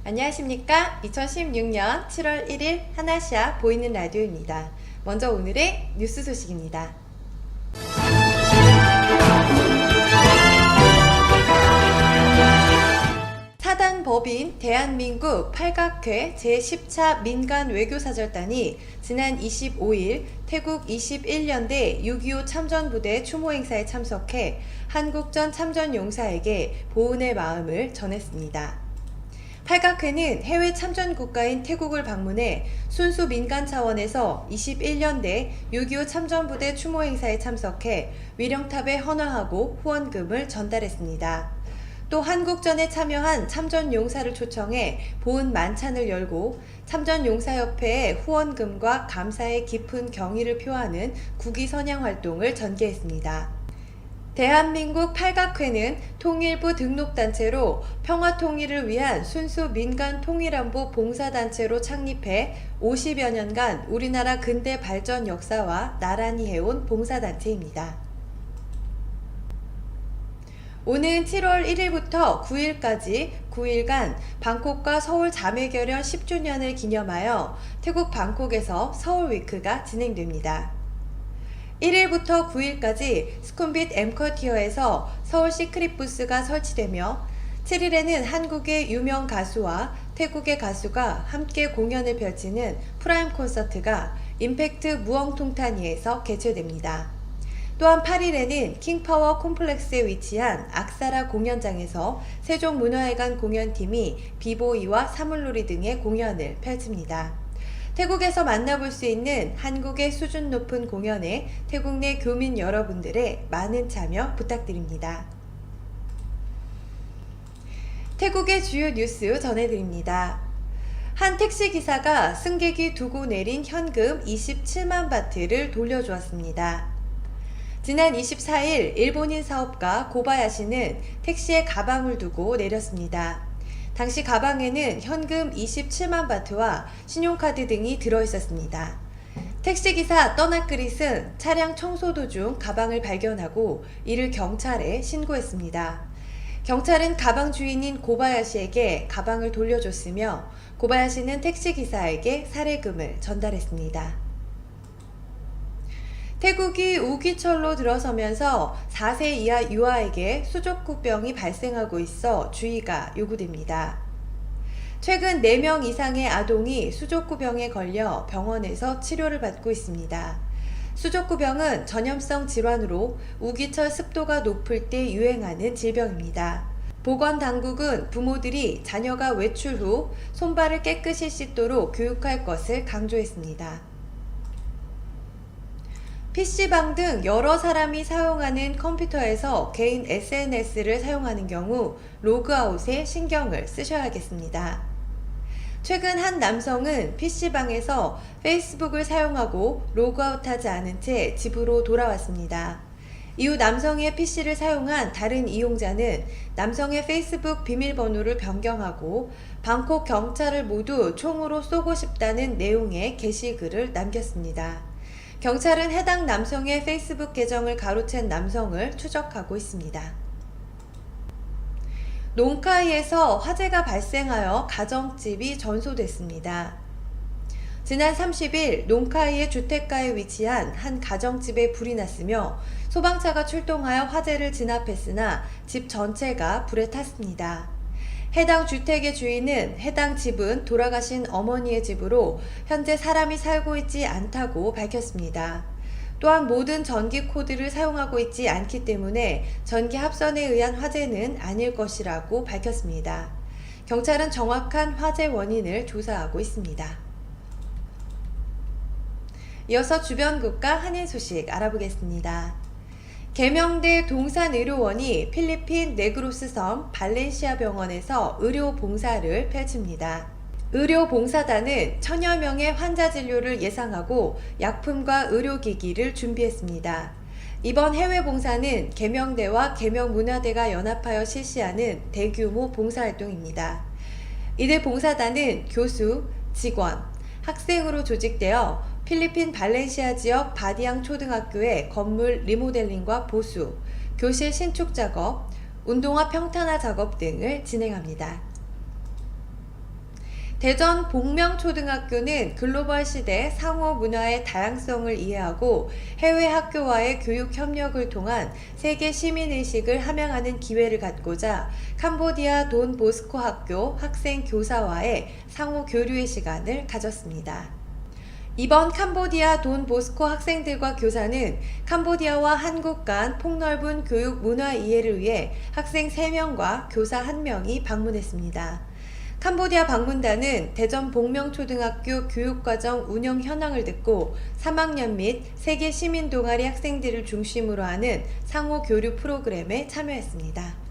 안녕하십니까? 2016년 7월 1일 하나시아 보이는 라디오입니다. 먼저 오늘의 뉴스 소식입니다. 사단법인 대한민국 팔각회 제10차 민간 외교사절단이 지난 25일 태국 21년대 6.25 참전부대 추모 행사에 참석해 한국전 참전용사에게 보훈의 마음을 전했습니다. 팔각회는 해외 참전 국가인 태국을 방문해 순수 민간 차원에서 21년대 6.25 참전부대 추모 행사에 참석해 위령탑에 헌화하고 후원금을 전달했습니다. 또 한국전에 참여한 참전용사를 초청해 보훈 만찬을 열고 참전용사협회에 후원금과 감사의 깊은 경의를 표하는 국위선양 활동을 전개했습니다. 대한민국 팔각회는 통일부 등록단체로 평화통일을 위한 순수 민간 통일안보 봉사단체로 창립해 50여 년간 우리나라 근대 발전 역사와 나란히 해온 봉사단체입니다. 오는 7월 1일부터 9일까지 9일간 방콕과 서울 자매결연 10주년을 기념하여 태국 방콕에서 서울위크가 진행됩니다. 1일부터 9일까지 스쿰빗 엠커티어에서 서울 시크릿 부스가 설치되며 7일에는 한국의 유명 가수와 태국의 가수가 함께 공연을 펼치는 프라임 콘서트가 임팩트 무엉통타니에서 개최됩니다. 또한 8일에는 킹파워 콤플렉스에 위치한 악사라 공연장에서 세종문화회관 공연팀이 비보이와 사물놀이 등의 공연을 펼칩니다. 태국에서 만나볼 수 있는 한국의 수준 높은 공연에 태국 내 교민 여러분들의 많은 참여 부탁드립니다. 태국의 주요 뉴스 전해드립니다. 한 택시기사가 승객이 두고 내린 현금 27만 바트를 돌려주었습니다. 지난 24일 일본인 사업가 고바야시는 택시에 가방을 두고 내렸습니다. 당시 가방에는 현금 27만 바트와 신용카드 등이 들어있었습니다. 택시기사 떠나그릿은 차량 청소 도중 가방을 발견하고 이를 경찰에 신고했습니다. 경찰은 가방 주인인 고바야시에게 가방을 돌려줬으며 고바야시는 택시기사에게 사례금을 전달했습니다. 태국이 우기철로 들어서면서 4세 이하 유아에게 수족구병이 발생하고 있어 주의가 요구됩니다. 최근 4명 이상의 아동이 수족구병에 걸려 병원에서 치료를 받고 있습니다. 수족구병은 전염성 질환으로 우기철 습도가 높을 때 유행하는 질병입니다. 보건당국은 부모들이 자녀가 외출 후 손발을 깨끗이 씻도록 교육할 것을 강조했습니다. PC방 등 여러 사람이 사용하는 컴퓨터에서 개인 SNS를 사용하는 경우 로그아웃에 신경을 쓰셔야겠습니다. 최근 한 남성은 PC방에서 페이스북을 사용하고 로그아웃하지 않은 채 집으로 돌아왔습니다. 이후 남성의 PC를 사용한 다른 이용자는 남성의 페이스북 비밀번호를 변경하고 방콕 경찰을 모두 총으로 쏘고 싶다는 내용의 게시글을 남겼습니다. 경찰은 해당 남성의 페이스북 계정을 가로챈 남성을 추적하고 있습니다. 농카이에서 화재가 발생하여 가정집이 전소됐습니다. 지난 30일 농카이의 주택가에 위치한 한 가정집에 불이 났으며 소방차가 출동하여 화재를 진압했으나 집 전체가 불에 탔습니다. 해당 주택의 주인은 해당 집은 돌아가신 어머니의 집으로 현재 사람이 살고 있지 않다고 밝혔습니다. 또한 모든 전기 코드를 사용하고 있지 않기 때문에 전기 합선에 의한 화재는 아닐 것이라고 밝혔습니다. 경찰은 정확한 화재 원인을 조사하고 있습니다. 이어서 주변 국가 한일 소식 알아보겠습니다. 계명대 동산의료원이 필리핀 네그로스 섬 발렌시아 병원에서 의료봉사를 펼칩니다. 의료봉사단은 천여 명의 환자 진료를 예상하고 약품과 의료기기를 준비했습니다. 이번 해외봉사는 계명대와 계명문화대가 연합하여 실시하는 대규모 봉사활동입니다. 이들 봉사단은 교수, 직원, 학생으로 조직되어 필리핀 발렌시아 지역 바디앙 초등학교의 건물 리모델링과 보수, 교실 신축 작업, 운동화 평탄화 작업 등을 진행합니다. 대전 복명초등학교는 글로벌 시대 상호 문화의 다양성을 이해하고 해외 학교와의 교육 협력을 통한 세계 시민의식을 함양하는 기회를 갖고자 캄보디아 돈 보스코 학교 학생 교사와의 상호 교류의 시간을 가졌습니다. 이번 캄보디아 돈 보스코 학생들과 교사는 캄보디아와 한국 간 폭넓은 교육 문화 이해를 위해 학생 3명과 교사 1명이 방문했습니다. 캄보디아 방문단은 대전 복명초등학교 교육과정 운영 현황을 듣고 3학년 및 세계 시민 동아리 학생들을 중심으로 하는 상호 교류 프로그램에 참여했습니다.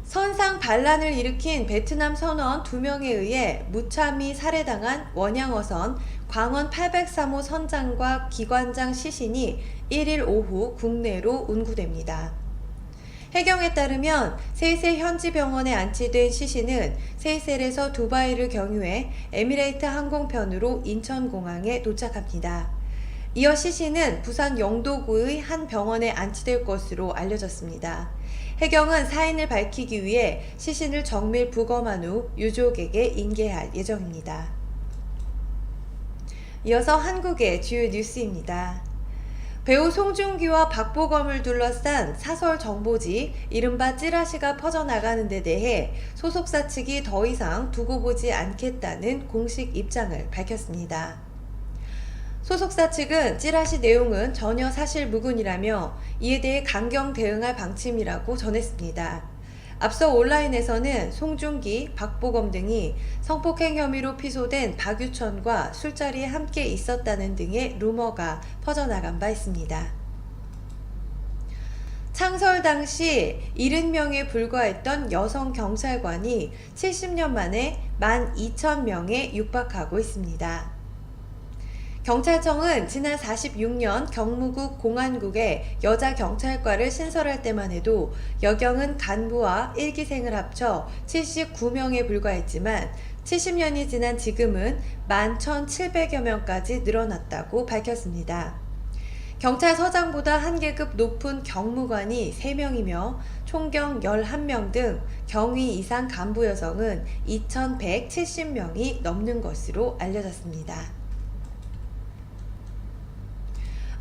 선상 반란을 일으킨 베트남 선원 2명에 의해 무참히 살해당한 원양어선 광원 803호 선장과 기관장 시신이 1일 오후 국내로 운구됩니다. 해경에 따르면 세이셀 현지 병원에 안치된 시신은 세이셀에서 두바이를 경유해 에미레이트 항공편으로 인천공항에 도착합니다. 이어 시신은 부산 영도구의 한 병원에 안치될 것으로 알려졌습니다. 해경은 사인을 밝히기 위해 시신을 정밀 부검한 후 유족에게 인계할 예정입니다. 이어서 한국의 주요 뉴스입니다. 배우 송중기와 박보검을 둘러싼 사설 정보지 이른바 찌라시가 퍼져나가는 데 대해 소속사 측이 더 이상 두고 보지 않겠다는 공식 입장을 밝혔습니다. 소속사 측은 찌라시 내용은 전혀 사실무근이라며 이에 대해 강경 대응할 방침이라고 전했습니다. 앞서 온라인에서는 송중기, 박보검 등이 성폭행 혐의로 피소된 박유천과 술자리에 함께 있었다는 등의 루머가 퍼져나간 바 있습니다. 창설 당시 70명에 불과했던 여성 경찰관이 70년 만에 12,000명에 육박하고 있습니다. 경찰청은 지난 46년 경무국 공안국에 여자 경찰과를 신설할 때만 해도 여경은 간부와 1기생을 합쳐 79명에 불과했지만 70년이 지난 지금은 11,700여 명까지 늘어났다고 밝혔습니다. 경찰서장보다 한 계급 높은 경무관이 3명이며 총경 11명 등 경위 이상 간부 여성은 2,170명이 넘는 것으로 알려졌습니다.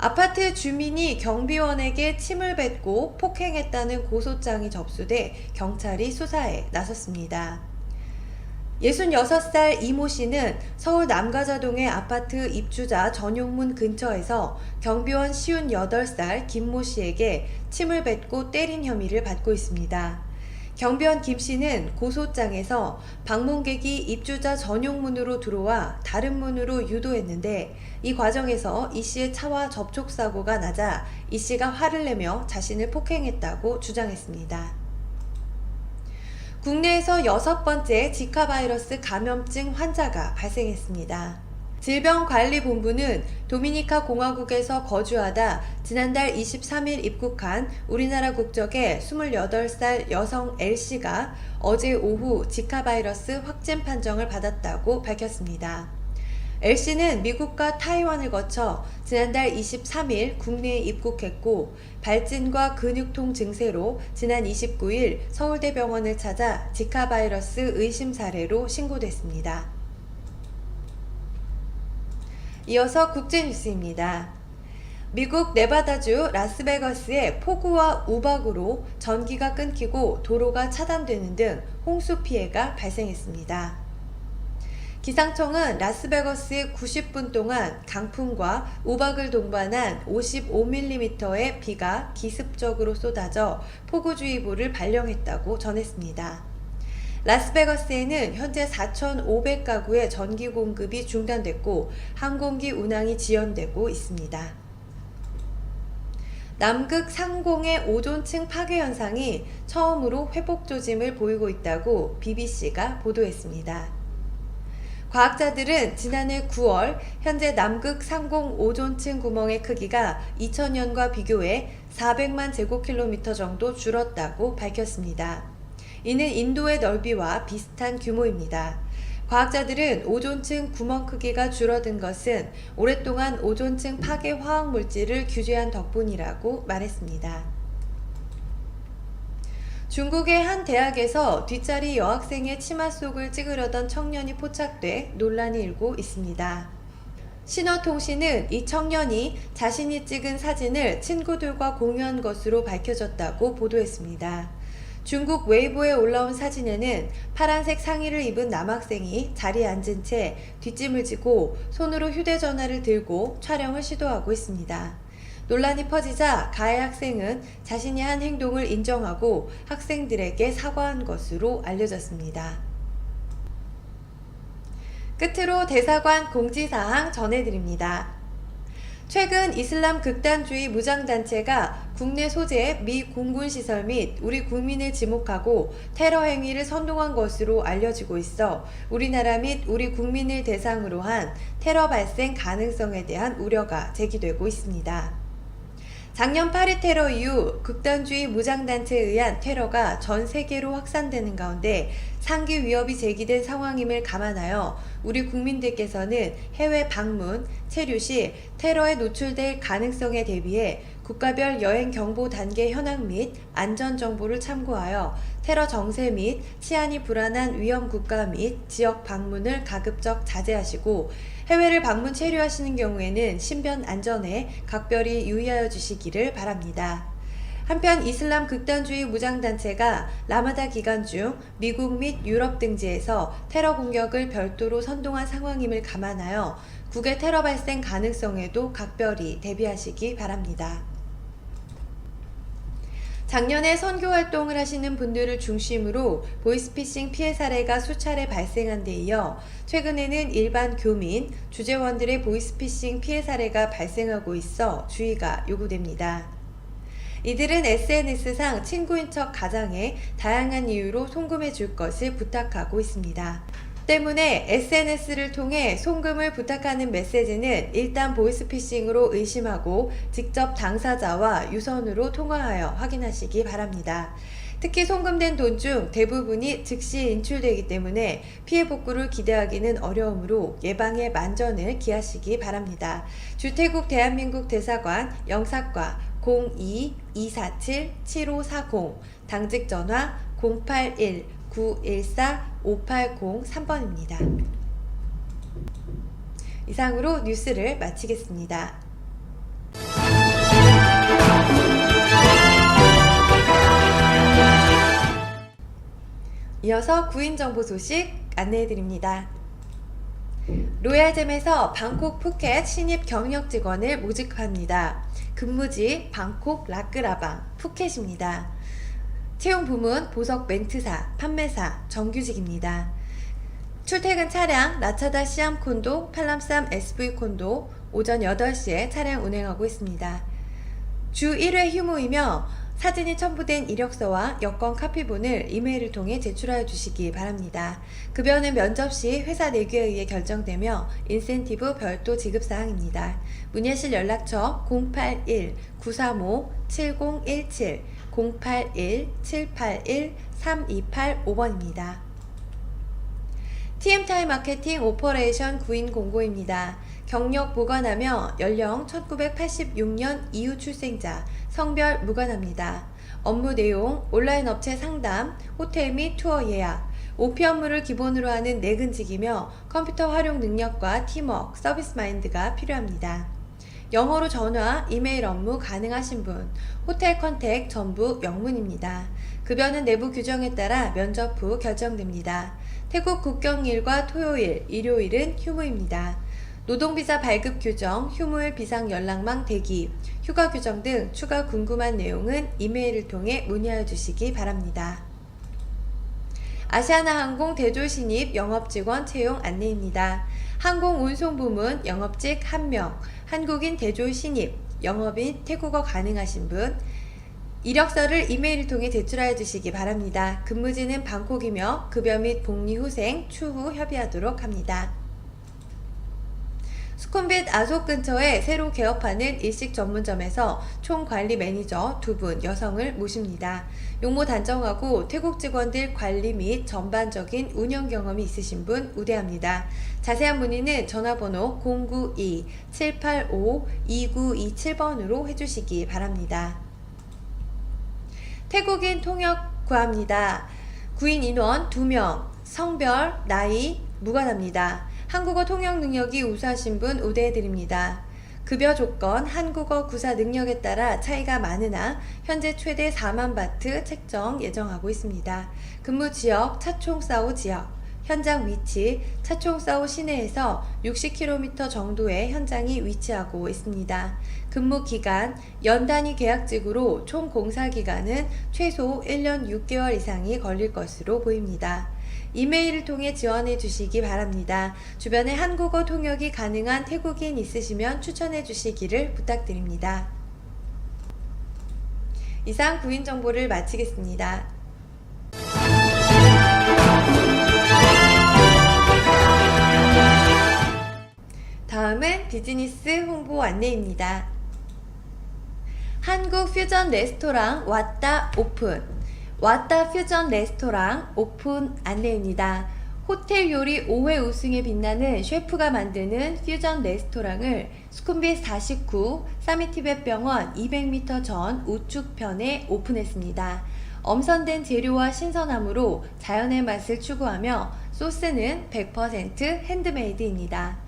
아파트 주민이 경비원에게 침을 뱉고 폭행했다는 고소장이 접수돼 경찰이 수사에 나섰습니다. 66살 이모 씨는 서울 남가자동의 아파트 입주자 전용문 근처에서 경비원 58살 김모 씨에게 침을 뱉고 때린 혐의를 받고 있습니다. 경비원 김 씨는 고소장에서 방문객이 입주자 전용문으로 들어와 다른 문으로 유도했는데 이 과정에서 이 씨의 차와 접촉사고가 나자 이 씨가 화를 내며 자신을 폭행했다고 주장했습니다. 국내에서 6번째 지카 바이러스 감염증 환자가 발생했습니다. 질병관리본부는 도미니카 공화국에서 거주하다 지난달 23일 입국한 우리나라 국적의 28살 여성 L씨가 어제 오후 지카 바이러스 확진 판정을 받았다고 밝혔습니다. L씨는 미국과 타이완을 거쳐 지난달 23일 국내에 입국했고 발진과 근육통 증세로 지난 29일 서울대병원을 찾아 지카 바이러스 의심 사례로 신고됐습니다. 이어서 국제뉴스입니다. 미국 네바다주 라스베가스의 폭우와 우박으로 전기가 끊기고 도로가 차단되는 등 홍수 피해가 발생했습니다. 기상청은 라스베가스에 90분 동안 강풍과 우박을 동반한 55mm의 비가 기습적으로 쏟아져 폭우주의보를 발령했다고 전했습니다. 라스베가스에는 현재 4,500가구의 전기 공급이 중단됐고 항공기 운항이 지연되고 있습니다. 남극 상공의 오존층 파괴 현상이 처음으로 회복 조짐을 보이고 있다고 BBC가 보도했습니다. 과학자들은 지난해 9월 현재 남극 상공 오존층 구멍의 크기가 2000년과 비교해 400만 제곱킬로미터 정도 줄었다고 밝혔습니다. 이는 인도의 넓이와 비슷한 규모입니다. 과학자들은 오존층 구멍 크기가 줄어든 것은 오랫동안 오존층 파괴 화학 물질을 규제한 덕분이라고 말했습니다. 중국의 한 대학에서 뒷자리 여학생의 치마 속을 찍으려던 청년이 포착돼 논란이 일고 있습니다. 신화통신은 이 청년이 자신이 찍은 사진을 친구들과 공유한 것으로 밝혀졌다고 보도했습니다. 중국 웨이보에 올라온 사진에는 파란색 상의를 입은 남학생이 자리에 앉은 채 뒷짐을 지고 손으로 휴대전화를 들고 촬영을 시도하고 있습니다. 논란이 퍼지자 가해 학생은 자신이 한 행동을 인정하고 학생들에게 사과한 것으로 알려졌습니다. 끝으로 대사관 공지사항 전해드립니다. 최근 이슬람 극단주의 무장단체가 국내 소재 미 공군시설 및 우리 국민을 지목하고 테러 행위를 선동한 것으로 알려지고 있어 우리나라 및 우리 국민을 대상으로 한 테러 발생 가능성에 대한 우려가 제기되고 있습니다. 작년 파리 테러 이후 극단주의 무장단체에 의한 테러가 전 세계로 확산되는 가운데 상기 위협이 제기된 상황임을 감안하여 우리 국민들께서는 해외 방문, 체류 시 테러에 노출될 가능성에 대비해 국가별 여행 경보 단계 현황 및 안전 정보를 참고하여 테러 정세 및 치안이 불안한 위험 국가 및 지역 방문을 가급적 자제하시고 해외를 방문 체류하시는 경우에는 신변 안전에 각별히 유의하여 주시기를 바랍니다. 한편 이슬람 극단주의 무장단체가 라마다 기간 중 미국 및 유럽 등지에서 테러 공격을 별도로 선동한 상황임을 감안하여 국외 테러 발생 가능성에도 각별히 대비하시기 바랍니다. 작년에 선교 활동을 하시는 분들을 중심으로 보이스피싱 피해 사례가 수차례 발생한 데 이어 최근에는 일반 교민, 주재원들의 보이스피싱 피해 사례가 발생하고 있어 주의가 요구됩니다. 이들은 SNS상 친구인 척 가장해 다양한 이유로 송금해 줄 것을 부탁하고 있습니다. 때문에 SNS를 통해 송금을 부탁하는 메시지는 일단 보이스피싱으로 의심하고 직접 당사자와 유선으로 통화하여 확인하시기 바랍니다. 특히 송금된 돈 중 대부분이 즉시 인출되기 때문에 피해 복구를 기대하기는 어려우므로 예방에 만전을 기하시기 바랍니다. 주태국 대한민국 대사관 영사과 02-247-7540 당직 전화 081-914-5803번입니다. 이상으로 뉴스를 마치겠습니다. 이어서 구인정보 소식 안내해드립니다. 로얄잼에서 방콕 푸켓 신입 경력 직원을 모집합니다. 근무지 방콕 라크라방 푸켓입니다. 채용 부문 보석 멘트사, 판매사, 정규직입니다. 출퇴근 차량 라차다 시암 콘도, 팔람쌈 SV 콘도 오전 8시에 차량 운행하고 있습니다. 주 1회 휴무이며 사진이 첨부된 이력서와 여권 카피본을 이메일을 통해 제출하여 주시기 바랍니다. 급여는 면접 시 회사 내규에 의해 결정되며 인센티브 별도 지급사항입니다. 문의하실 연락처 081-935-7017, 081-781-3285번입니다. TM타임 마케팅 오퍼레이션 구인 공고입니다. 경력 무관하며 연령 1986년 이후 출생자, 성별 무관합니다. 업무 내용, 온라인 업체 상담, 호텔 및 투어 예약, OP 업무를 기본으로 하는 내근직이며 컴퓨터 활용 능력과 팀워크, 서비스 마인드가 필요합니다. 영어로 전화, 이메일 업무 가능하신 분, 호텔 컨택 전부 영문입니다. 급여는 내부 규정에 따라 면접 후 결정됩니다. 태국 국경일과 토요일, 일요일은 휴무입니다. 노동비자 발급 규정, 휴무일 비상 연락망 대기, 휴가 규정 등 추가 궁금한 내용은 이메일을 통해 문의하여 주시기 바랍니다. 아시아나항공 대졸 신입 영업직원 채용 안내입니다. 항공운송부문 영업직 1명, 한국인 대졸 신입, 영업인 태국어 가능하신 분, 이력서를 이메일을 통해 제출하여 주시기 바랍니다. 근무지는 방콕이며 급여 및 복리 후생 추후 협의하도록 합니다. 수쿰빗 아속 근처에 새로 개업하는 일식 전문점에서 총관리 매니저 2분 여성을 모십니다. 용모 단정하고 태국 직원들 관리 및 전반적인 운영 경험이 있으신 분 우대합니다. 자세한 문의는 전화번호 092-785-2927번으로 해주시기 바랍니다. 태국인 통역 구합니다. 구인 인원 2명, 성별, 나이 무관합니다. 한국어 통역 능력이 우수하신 분 우대해드립니다. 급여 조건, 한국어 구사 능력에 따라 차이가 많으나 현재 최대 4만 바트 책정 예정하고 있습니다. 근무 지역, 차총싸오 지역. 현장 위치, 차총싸오 시내에서 60km 정도의 현장이 위치하고 있습니다. 근무 기간, 연단위 계약직으로 총 공사 기간은 최소 1년 6개월 이상이 걸릴 것으로 보입니다. 이메일을 통해 지원해 주시기 바랍니다. 주변에 한국어 통역이 가능한 태국인 있으시면 추천해 주시기를 부탁드립니다. 이상 구인 정보를 마치겠습니다. 다음은 비즈니스 홍보 안내입니다. 한국 퓨전 레스토랑 왔다 오픈. 왔다 퓨전 레스토랑 오픈 안내입니다. 호텔 요리 5회 우승에 빛나는 셰프가 만드는 퓨전 레스토랑을 수쿰빗 49 사미티벳병원 200m 전 우측편에 오픈했습니다. 엄선된 재료와 신선함으로 자연의 맛을 추구하며 소스는 100% 핸드메이드입니다.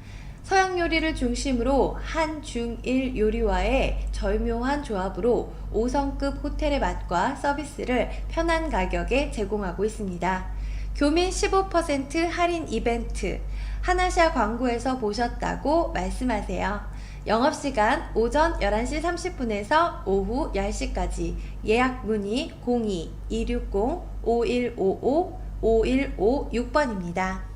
서양 요리를 중심으로 한, 중, 일 요리와의 절묘한 조합으로 5성급 호텔의 맛과 서비스를 편한 가격에 제공하고 있습니다. 교민 15% 할인 이벤트, 하나샤 광고에서 보셨다고 말씀하세요. 영업시간 오전 11시 30분에서 오후 10시까지. 예약 문의 02-260-5155-5156번입니다.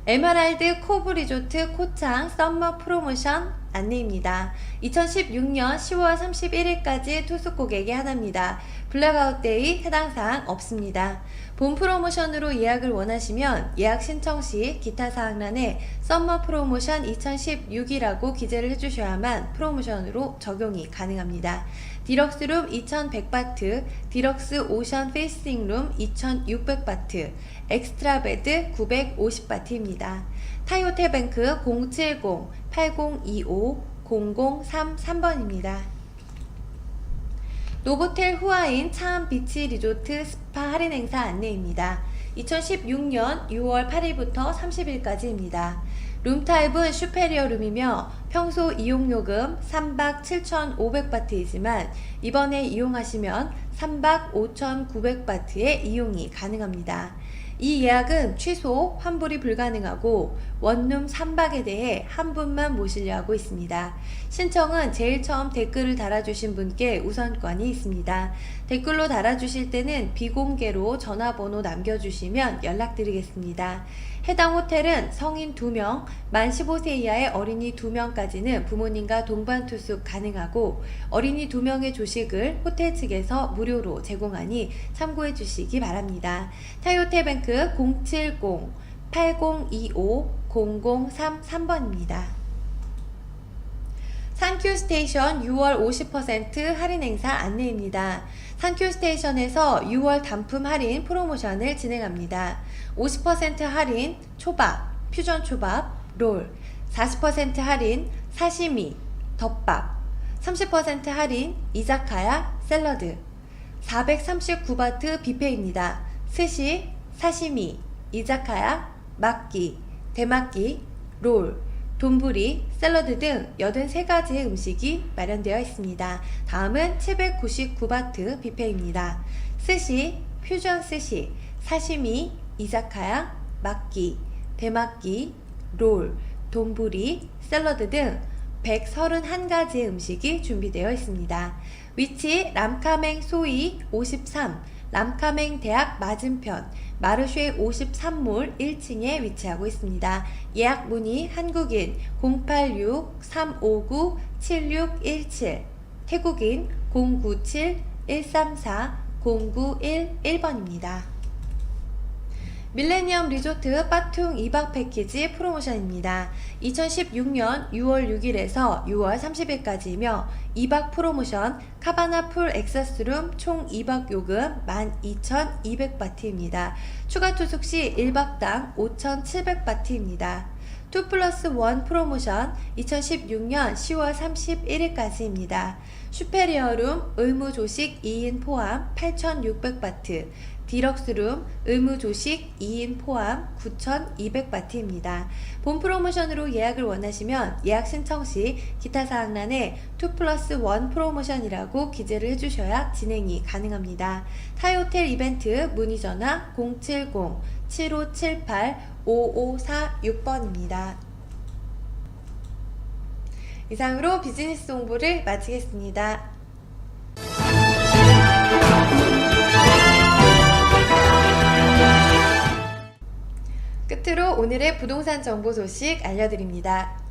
에메랄드 코브 리조트 코창 썸머 프로모션 안내입니다. 2016년 10월 31일까지 투숙 고객에 한합니다. 블랙아웃 데이 해당 사항 없습니다. 본 프로모션으로 예약을 원하시면 예약 신청 시 기타 사항란에 썸머 프로모션 2016이라고 기재를 해주셔야만 프로모션으로 적용이 가능합니다. 디럭스룸 2100바트, 디럭스 오션 페이싱룸 2600바트, 엑스트라 베드 950바트입니다. 타이호텔뱅크 070-8025-0033번입니다. 노보텔 후아인 차암 비치 리조트 스파 할인 행사 안내입니다. 2016년 6월 8일부터 30일까지입니다. 룸타입은 슈페리어 룸이며 평소 이용요금 3박 7,500바트이지만 이번에 이용하시면 3박 5,900바트의 이용이 가능합니다. 이 예약은 취소, 환불이 불가능하고 원룸 3박에 대해 한 분만 모시려 하고 있습니다. 신청은 제일 처음 댓글을 달아주신 분께 우선권이 있습니다. 댓글로 달아주실 때는 비공개로 전화번호 남겨주시면 연락드리겠습니다. 해당 호텔은 성인 2명, 만 15세 이하의 어린이 2명까지는 부모님과 동반 투숙 가능하고 어린이 2명의 조식을 호텔 측에서 무료로 제공하니 참고해 주시기 바랍니다. 타이호텔뱅크 070-8025-0033번입니다. 산큐 스테이션 6월 50% 할인 행사 안내입니다. 산큐 스테이션에서 6월 단품 할인 프로모션을 진행합니다. 50% 할인 초밥, 퓨전 초밥, 롤, 40% 할인 사시미, 덮밥, 30% 할인 이자카야, 샐러드, 439바트 뷔페입니다. 스시, 사시미, 이자카야, 막기, 대막기, 롤, 돈부리, 샐러드 등 83가지의 음식이 마련되어 있습니다. 다음은 799바트 뷔페입니다. 스시, 퓨전 스시, 사시미, 이자카야, 막기, 대막기, 롤, 돈부리, 샐러드 등 131가지의 음식이 준비되어 있습니다. 위치 람카맹 소이 53, 람카맹 대학 맞은편 마르쉐 53몰 1층에 위치하고 있습니다. 예약 문의 한국인 086-359-7617, 태국인 097-134-0911번입니다. 밀레니엄 리조트 빠퉁 2박 패키지 프로모션입니다. 2016년 6월 6일에서 6월 30일까지이며 2박 프로모션 카바나 풀 엑서스룸 총 2박 요금 12,200바트입니다. 추가 투숙 시 1박당 5,700바트입니다. 2+1 프로모션 2016년 10월 31일까지입니다. 슈페리어룸 의무조식 2인 포함 8,600바트, 디럭스룸 의무조식 2인 포함 9,200바트입니다. 본 프로모션으로 예약을 원하시면 예약 신청 시 기타 사항란에 2+1 프로모션이라고 기재를 해주셔야 진행이 가능합니다. 타이 호텔 이벤트 문의 전화 070-7578-5546번입니다. 이상으로 비즈니스 정보를 마치겠습니다. 끝으로 오늘의 부동산 정보 소식 알려드립니다.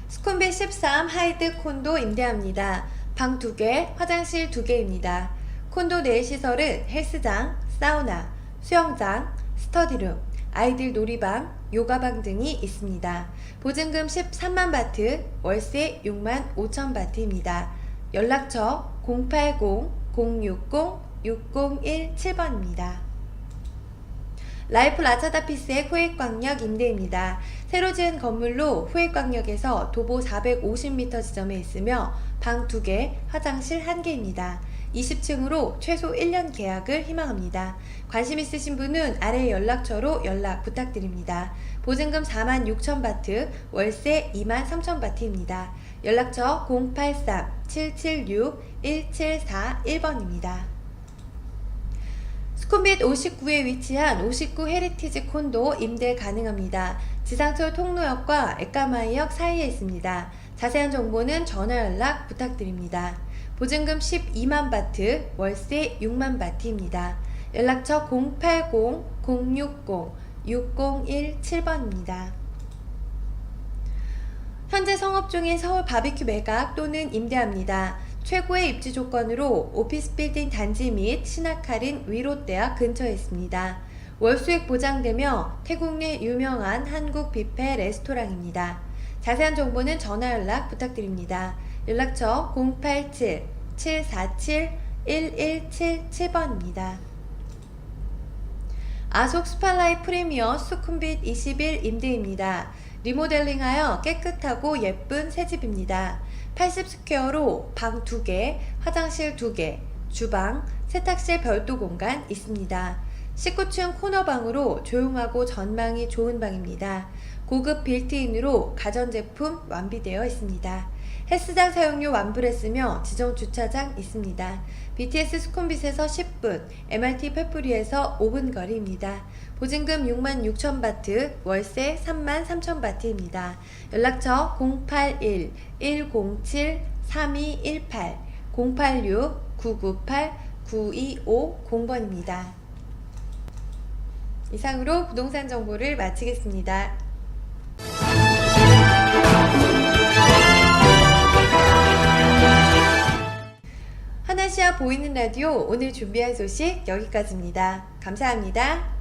수쿰빗 13 하이드 콘도 임대합니다. 방 2개, 화장실 2개입니다. 콘도 내 시설은 헬스장, 사우나, 수영장, 스터디룸, 아이들 놀이방, 요가방 등이 있습니다. 보증금 13만 바트, 월세 6만 5천 바트입니다. 연락처 080-060-6017번입니다. 라이프 라차다피스의 후익광역 임대입니다. 새로 지은 건물로 후익광역에서 도보 450m 지점에 있으며 방 2개, 화장실 1개입니다. 20층으로 최소 1년 계약을 희망합니다. 관심 있으신 분은 아래 연락처로 연락 부탁드립니다. 보증금 4만 6천 바트, 월세 2만 3천 바트입니다. 연락처 083-776-1741번입니다. 수쿰빗 59에 위치한 59 헤리티지 콘도 임대 가능합니다. 지상철 통로역과 에까마이역 사이에 있습니다. 자세한 정보는 전화 연락 부탁드립니다. 보증금 12만 바트, 월세 6만 바트입니다. 연락처 080-060-6017번입니다. 현재 성업 중인 서울 바비큐 매각 또는 임대합니다. 최고의 입지 조건으로 오피스 빌딩 단지 및 신학할인 위롯대학 근처에 있습니다. 월 수익 보장되며 태국 내 유명한 한국 뷔페 레스토랑입니다. 자세한 정보는 전화 연락 부탁드립니다. 연락처 087-747-1177번입니다. 아속 스팔라이 프리미어 수쿰빗 21 임대입니다. 리모델링하여 깨끗하고 예쁜 새집입니다. 80스퀘어로 방 2개, 화장실 2개, 주방, 세탁실 별도 공간 있습니다. 19층 코너방으로 조용하고 전망이 좋은 방입니다. 고급 빌트인으로 가전제품 완비되어 있습니다. 헬스장 사용료 완불했으며 지정 주차장 있습니다. BTS 수쿰빗에서 10분, MRT 페프리에서 5분 거리입니다. 보증금 6만 6천 바트, 월세 3만 3천 바트입니다. 연락처 081-107-3218, 086-998-9250번입니다. 이상으로 부동산 정보를 마치겠습니다. 하나시아 보이는 라디오 오늘 준비한 소식 여기까지입니다. 감사합니다.